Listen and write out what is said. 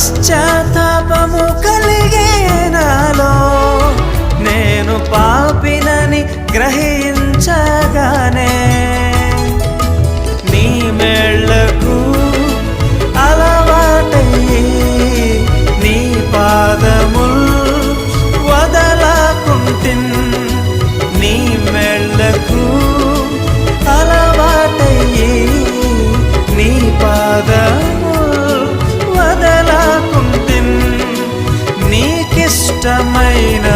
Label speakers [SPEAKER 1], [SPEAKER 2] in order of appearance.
[SPEAKER 1] పశ్చాత్తాపము కలిగే నాలో, నేను పాపినని గ్రహించగానే నీ మేళ్లకు అలవాటయ్యి నీ పాదముల్ వదలకుంటిన్. నీ మేళ్లకు అలవాటయ్యి నీ పాదముల్ వదలకుంటిన్. నీకిష్టమైన